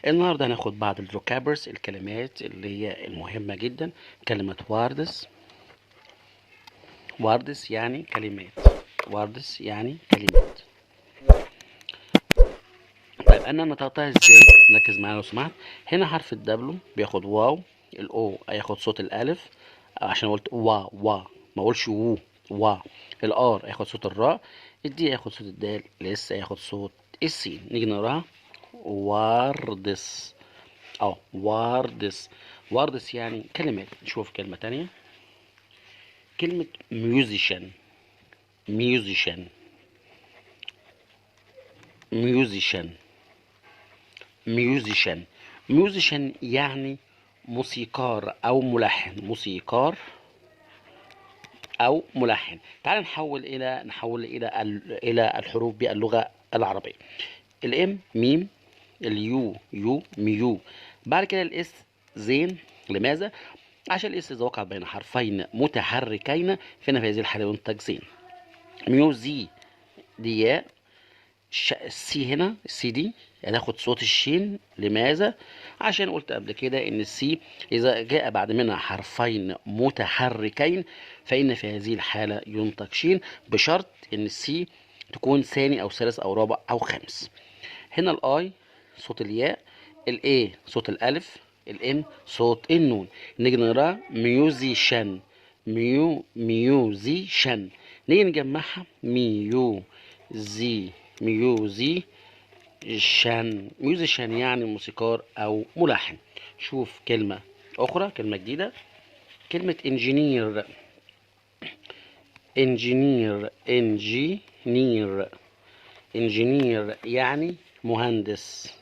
النهارده هناخد بعض الفوكابرز، الكلمات اللي هي المهمة جدا. كلمة واردس. واردس يعني كلمات. واردس يعني كلمات. طيب انا نطقتها ازاي؟ ركز معايا لو سمحت. هنا حرف الدبليو بياخد واو، الاو هياخد صوت الالف عشان قلت وا، ما اقولش وو. وا. الار هياخد صوت الراء، الدي هياخد صوت الدال، الاس هياخد صوت السين. نيجي نقراها. واردس. واردس. واردس يعني كلمات. نشوف كلمة تانية. كلمة ميوزيشن. ميوزيشن. ميوزيشن. ميوزيشن. ميوزيشن يعني موسيقار او ملحن. موسيقار او ملحن. تعال نحول الى الحروف باللغة العربية. الام ميم، اليو يو ميو، بعد كده الاس زين. لماذا؟ عشان الاس اذا وقع بين حرفين متحركين فإن في هذه الحالة ينتج زين. ميوزي دي ياء. السي هنا، السي دي هتاخد صوت الشين. لماذا؟ عشان قلت قبل كده ان السي اذا جاء بعد منها حرفين متحركين فإن في هذه الحالة ينطق شين، بشرط ان السي تكون ثاني او ثالث او رابع او خامس. هنا الاي صوت الياء، الاي صوت الالف، الان صوت النون. نيجي نقراها ميوزيشن. ميوزيشن. نيجي نجمعها ميوزيشن. ميوزيشن يعني موسيقار او ملحن. شوف كلمة اخرى، كلمة جديدة. كلمة انجينير. انجينير يعني مهندس.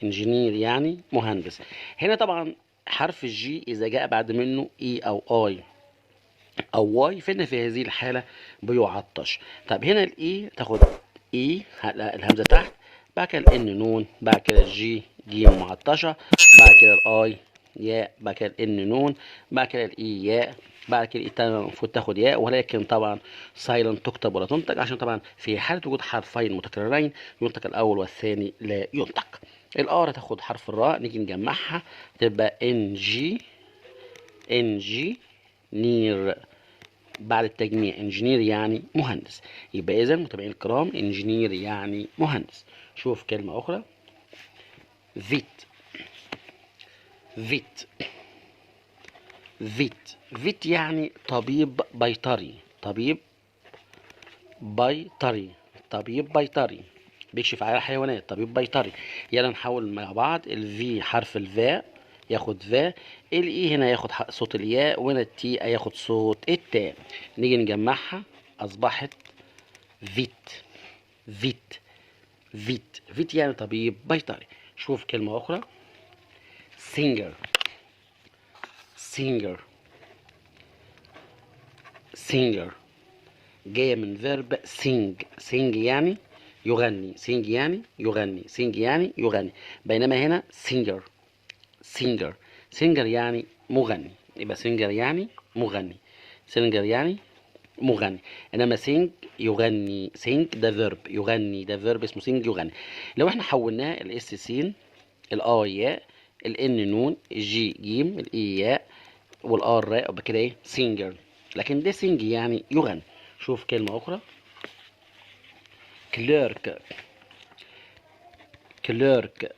انجينير يعني مهندس. هنا طبعا حرف الجي اذا جاء بعد منه اي او اي او واي فإن في هذه الحالة بيعطش. طب هنا الاي تاخد اي الهمزة تحت، بعد كده الان نون، بعد كده الجي جيم معطشة، بعد كده الاي ياء، بعد كده الان نون، بعد كده الاي ياء، بعد كده الاي المفروض تاخد ياء، ولكن طبعا سايلنت تكتب ولا تنطق عشان طبعا في حالة وجود حرفين متكررين ينطق الاول والثاني لا ينطق. الار تاخد حرف الراء، نيجي نجمعها تبقى ان جي نير. بعد التجميع انجينير يعني مهندس. يبقى اذا متابعين الكرام انجينير يعني مهندس. شوف كلمة اخرى. فيت. فيت. فيت. فيت يعني طبيب بيطري. طبيب بيطري. طبيب بيطري بيكشف على الحيوانات. طبيب بيطري. يلا نحاول مع بعض. الفي حرف الفاء ياخد فا، الاي هنا ياخد صوت الياء، وهنا التي هياخد صوت التاء. نيجي نجمعها اصبحت فيت. فيت. فيت. فيت يعني طبيب بيطري. شوف كلمة أخرى. سينجر. سينجر. سينجر جاية من فيرب سينج. سينج يعني يغني. سينج يعني يغني. سينج يعني يغني. بينما هنا سينجر. سينجر. سينجر يعني مغني. يبقى سينجر يعني مغني. سينجر يعني مغني. انما سينج يغني. سينج ده فيرب، يغني ده فيرب اسمه سينج يغني. لو احنا حولناه الاس سين، الاي ياء، الان نون، الجي جيم، الاي ياء، والار راء، يبقى كده ايه؟ سينجر. لكن ده سينج يعني يغني. شوف كلمة اخرى. كليرك. كليرك